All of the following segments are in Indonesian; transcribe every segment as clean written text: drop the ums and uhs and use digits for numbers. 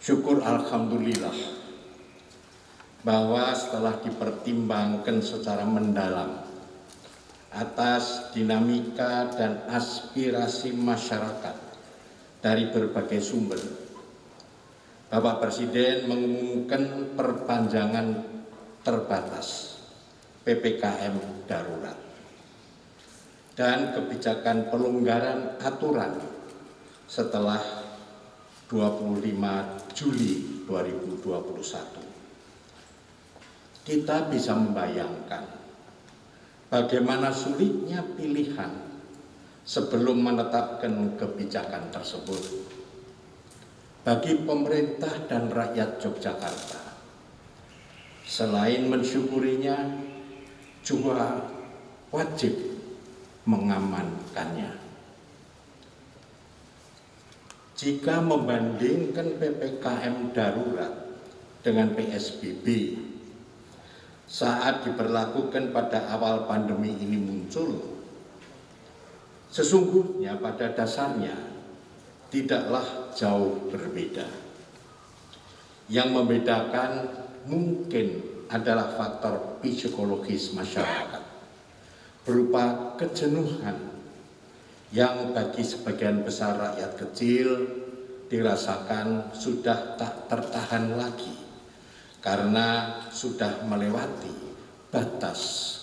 Syukur alhamdulillah bahwa setelah dipertimbangkan secara mendalam atas dinamika dan aspirasi masyarakat dari berbagai sumber, Bapak Presiden mengumumkan perpanjangan terbatas PPKM darurat dan kebijakan pelonggaran aturan setelah 25 Juli 2021. Kita bisa membayangkan bagaimana sulitnya pilihan sebelum menetapkan kebijakan tersebut. Bagi pemerintah dan rakyat Yogyakarta, selain mensyukurinya, juga wajib mengamankannya. Jika membandingkan PPKM darurat dengan PSBB saat diberlakukan pada awal pandemi ini muncul, sesungguhnya pada dasarnya tidaklah jauh berbeda. Yang membedakan mungkin adalah faktor psikologis masyarakat berupa kejenuhan yang bagi sebagian besar rakyat kecil dirasakan sudah tak tertahan lagi karena sudah melewati batas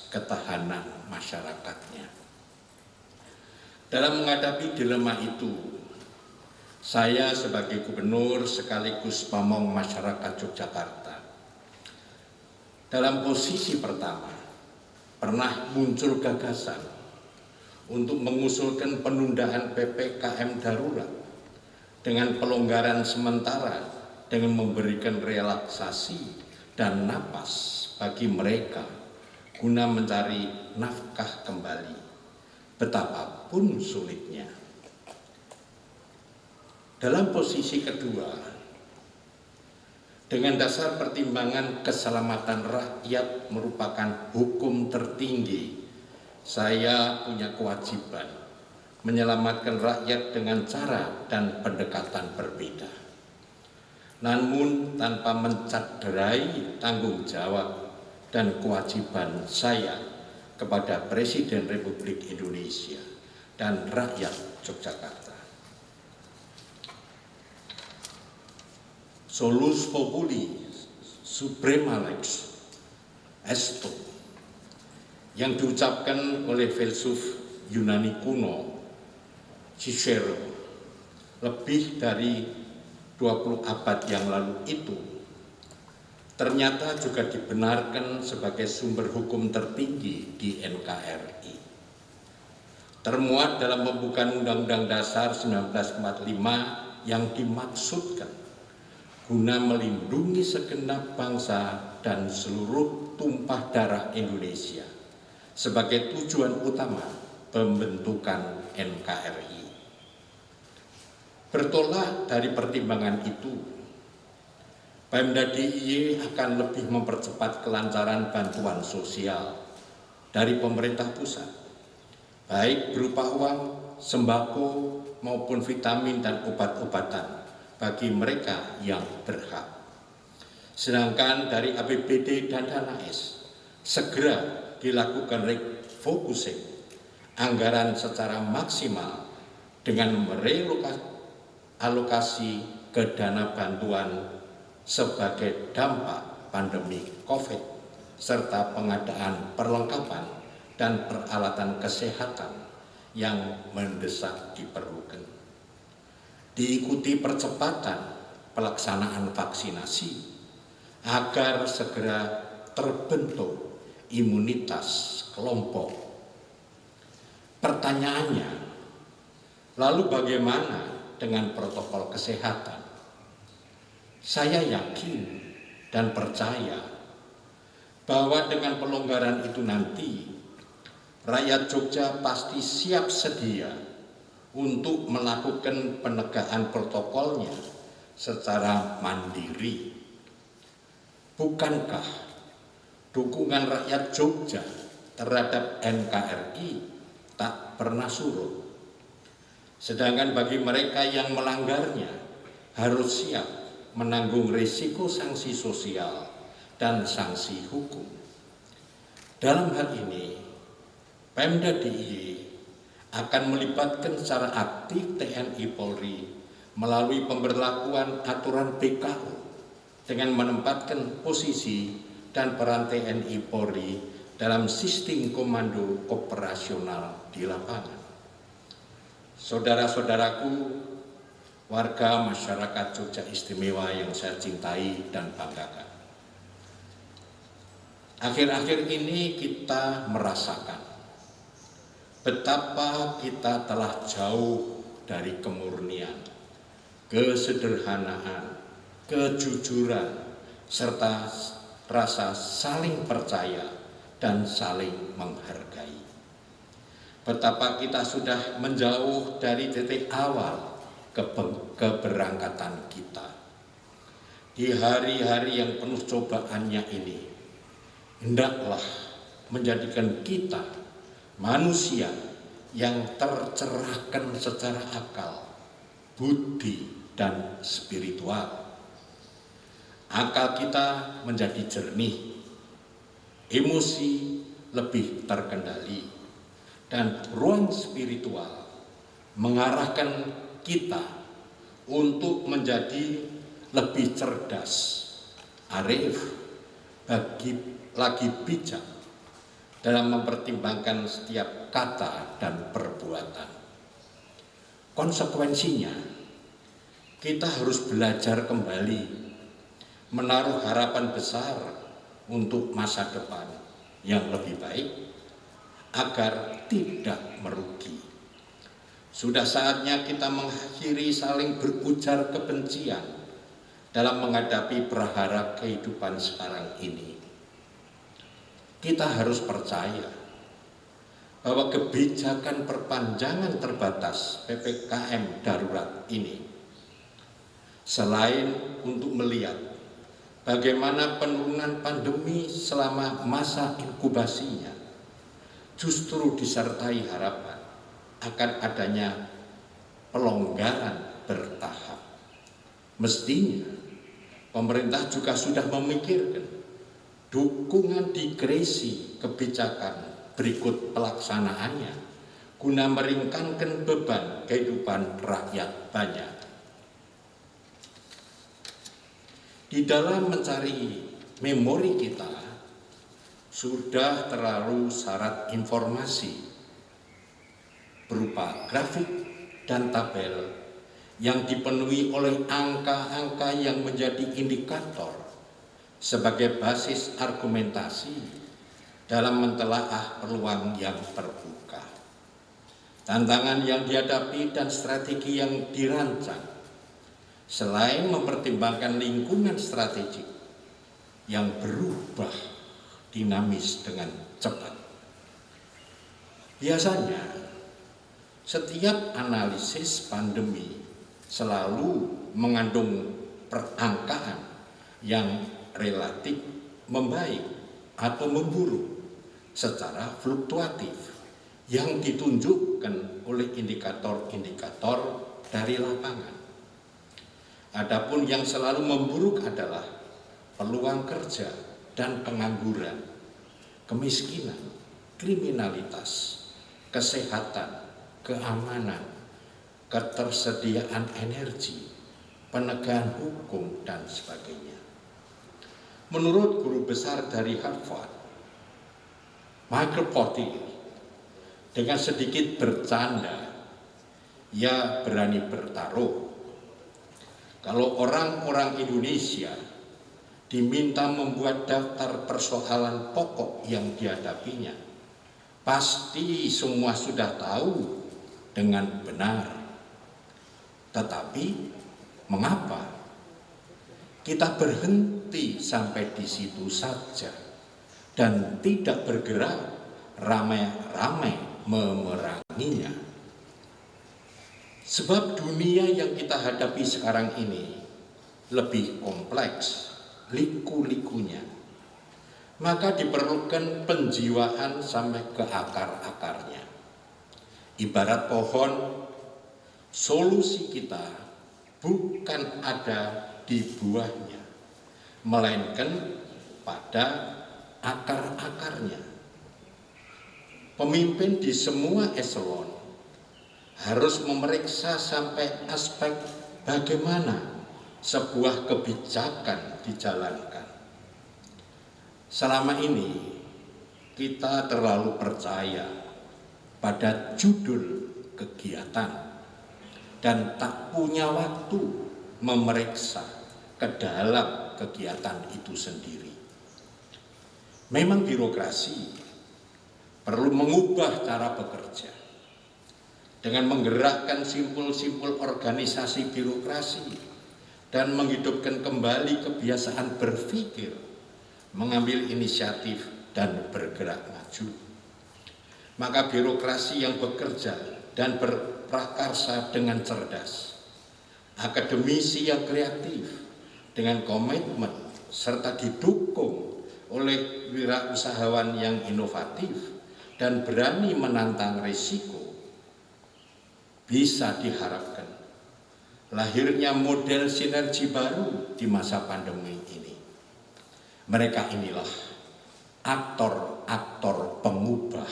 ketahanan masyarakatnya. Dalam menghadapi dilema itu, saya sebagai gubernur sekaligus pamong masyarakat Yogyakarta dalam posisi pertama pernah muncul gagasan untuk mengusulkan penundaan PPKM darurat dengan pelonggaran sementara dengan memberikan relaksasi dan napas bagi mereka guna mencari nafkah kembali betapapun sulitnya. Dalam posisi kedua, dengan dasar pertimbangan keselamatan rakyat merupakan hukum tertinggi, saya punya kewajiban menyelamatkan rakyat dengan cara dan pendekatan berbeda. Namun tanpa mencederai tanggung jawab dan kewajiban saya kepada Presiden Republik Indonesia dan rakyat Yogyakarta. Solus populi suprema lex esto yang diucapkan oleh filsuf Yunani kuno Cicero lebih dari 20 abad yang lalu itu ternyata juga dibenarkan sebagai sumber hukum tertinggi di NKRI. Termuat dalam pembukaan Undang-Undang Dasar 1945 yang dimaksudkan guna melindungi segenap bangsa dan seluruh tumpah darah Indonesia sebagai tujuan utama pembentukan NKRI. Bertolak dari pertimbangan itu, Pemda DIY akan lebih mempercepat kelancaran bantuan sosial dari pemerintah pusat, baik berupa uang, sembako, maupun vitamin dan obat-obatan bagi mereka yang berhak. Sedangkan dari APBD dan dana S segera dilakukan refocusing anggaran secara maksimal dengan merelokasi ke dana bantuan sebagai dampak pandemi COVID serta pengadaan perlengkapan dan peralatan kesehatan yang mendesak diperlukan. Diikuti percepatan pelaksanaan vaksinasi agar segera terbentuk imunitas kelompok. Pertanyaannya, lalu bagaimana dengan protokol kesehatan? Saya yakin dan percaya bahwa dengan pelonggaran itu nanti rakyat Jogja pasti siap sedia untuk melakukan penegakan protokolnya secara mandiri. Bukankah dukungan rakyat Jogja terhadap NKRI tak pernah surut? Sedangkan bagi mereka yang melanggarnya harus siap menanggung risiko sanksi sosial dan sanksi hukum. Dalam hal ini, Pemda DIY akan melibatkan secara aktif TNI Polri melalui pemberlakuan aturan BKO dengan menempatkan posisi dan peran TNI Polri dalam sistem komando operasional di lapangan. Saudara-saudaraku, warga masyarakat Jogja Istimewa yang saya cintai dan banggakan. Akhir-akhir ini kita merasakan betapa kita telah jauh dari kemurnian, kesederhanaan, kejujuran, serta rasa saling percaya dan saling menghargai. Betapa kita sudah menjauh dari titik awal keberangkatan kita. Di hari-hari yang penuh cobaannya ini, hendaklah menjadikan kita manusia yang tercerahkan secara akal, budi, dan spiritual. Akal kita menjadi jernih, emosi lebih terkendali, dan ruang spiritual mengarahkan kita untuk menjadi lebih cerdas, arif, lagi bijak dalam mempertimbangkan setiap kata dan perbuatan. Konsekuensinya, kita harus belajar kembali menaruh harapan besar untuk masa depan yang lebih baik agar tidak merugi. Sudah saatnya kita mengakhiri saling berujar kebencian dalam menghadapi prahara kehidupan sekarang ini. Kita harus percaya bahwa kebijakan perpanjangan terbatas PPKM darurat ini, selain untuk melihat bagaimana penurunan pandemi selama masa inkubasinya, justru disertai harapan akan adanya pelonggaran bertahap. Mestinya pemerintah juga sudah memikirkan dukungan dikresi kebijakan berikut pelaksanaannya guna meringankan beban kehidupan rakyat banyak. Di dalam mencari memori kita sudah terlalu syarat informasi berupa grafik dan tabel yang dipenuhi oleh angka-angka yang menjadi indikator sebagai basis argumentasi dalam mentelaah peluang yang terbuka. Tantangan yang dihadapi dan strategi yang dirancang selain mempertimbangkan lingkungan strategik yang berubah dinamis dengan cepat. Biasanya, setiap analisis pandemi selalu mengandung perangkaan yang relatif membaik atau memburuk secara fluktuatif yang ditunjukkan oleh indikator-indikator dari lapangan. Adapun yang selalu memburuk adalah peluang kerja dan pengangguran, kemiskinan, kriminalitas, kesehatan, keamanan, ketersediaan energi, penegakan hukum, dan sebagainya. Menurut guru besar dari Harvard, Michael Porter, dengan sedikit bercanda, ia berani bertaruh kalau orang-orang Indonesia diminta membuat daftar persoalan pokok yang dihadapinya, pasti semua sudah tahu dengan benar. Tetapi mengapa kita berhenti sampai di situ saja dan tidak bergerak ramai-ramai memeranginya? Sebab dunia yang kita hadapi sekarang ini lebih kompleks, liku-likunya. Maka diperlukan penjiwaan sampai ke akar-akarnya. Ibarat pohon, solusi kita bukan ada di buahnya, melainkan pada akar-akarnya. Pemimpin di semua eselon harus memeriksa sampai aspek bagaimana sebuah kebijakan dijalankan. Selama ini kita terlalu percaya pada judul kegiatan dan tak punya waktu memeriksa ke dalam kegiatan itu sendiri. Memang birokrasi perlu mengubah cara bekerja dengan menggerakkan simpul-simpul organisasi birokrasi dan menghidupkan kembali kebiasaan berpikir, mengambil inisiatif dan bergerak maju. Maka birokrasi yang bekerja dan berprakarsa dengan cerdas, akademisi yang kreatif dengan komitmen serta didukung oleh wirausahawan yang inovatif dan berani menantang risiko, bisa diharapkan lahirnya model sinergi baru di masa pandemi ini. Mereka inilah aktor-aktor pengubah,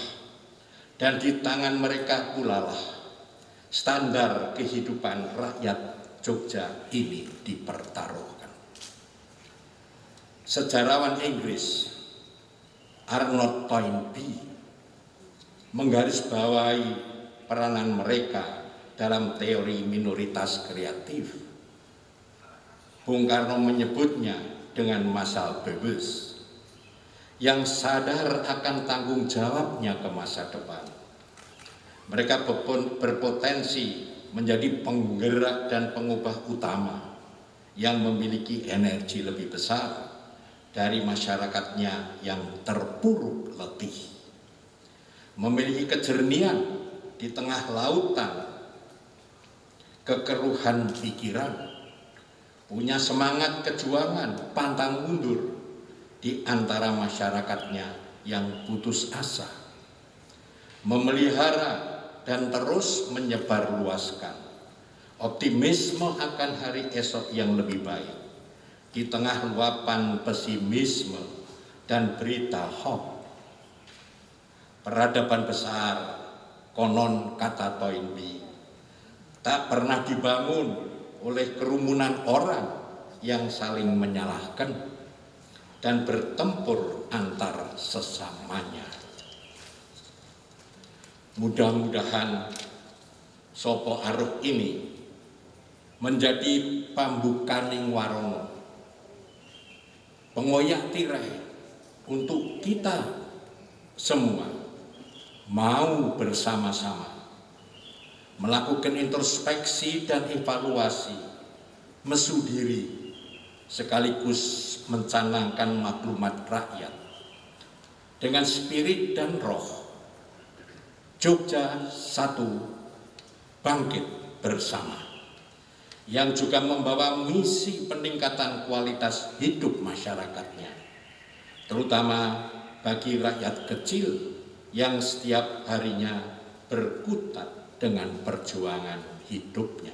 dan di tangan mereka pula lah standar kehidupan rakyat Jogja ini dipertaruhkan. Sejarawan Inggris Arnold Toynbee menggarisbawahi peranan mereka dalam teori minoritas kreatif. Bung Karno menyebutnya dengan Marcel Bebus yang sadar akan tanggung jawabnya ke masa depan. Mereka berpotensi menjadi penggerak dan pengubah utama yang memiliki energi lebih besar dari masyarakatnya yang terpuruk letih, memiliki kejernihan di tengah lautan kekeruhan pikiran, punya semangat kejuangan pantang mundur di antara masyarakatnya yang putus asa, memelihara dan terus menyebarluaskan optimisme akan hari esok yang lebih baik di tengah luapan pesimisme dan berita hoax. Peradaban besar, konon kata Toynbee, tak pernah dibangun oleh kerumunan orang yang saling menyalahkan dan bertempur antar sesamanya. Mudah-mudahan Sopo Aruh ini menjadi pambukaning warono, pengoyak tirai untuk kita semua mau bersama-sama melakukan introspeksi dan evaluasi, mesu diri, sekaligus mencanangkan maklumat rakyat dengan spirit dan roh Jogja Satu Bangkit Bersama, yang juga membawa misi peningkatan kualitas hidup masyarakatnya, terutama bagi rakyat kecil yang setiap harinya berkutat dengan perjuangan hidupnya.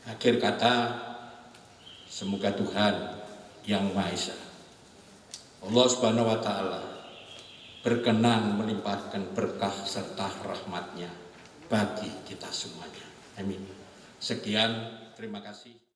Akhir kata, semoga Tuhan Yang Maha Esa, Allah Subhanahu wa Ta'ala, berkenan melimpahkan berkah serta rahmatnya bagi kita semuanya. Amin. Sekian, terima kasih.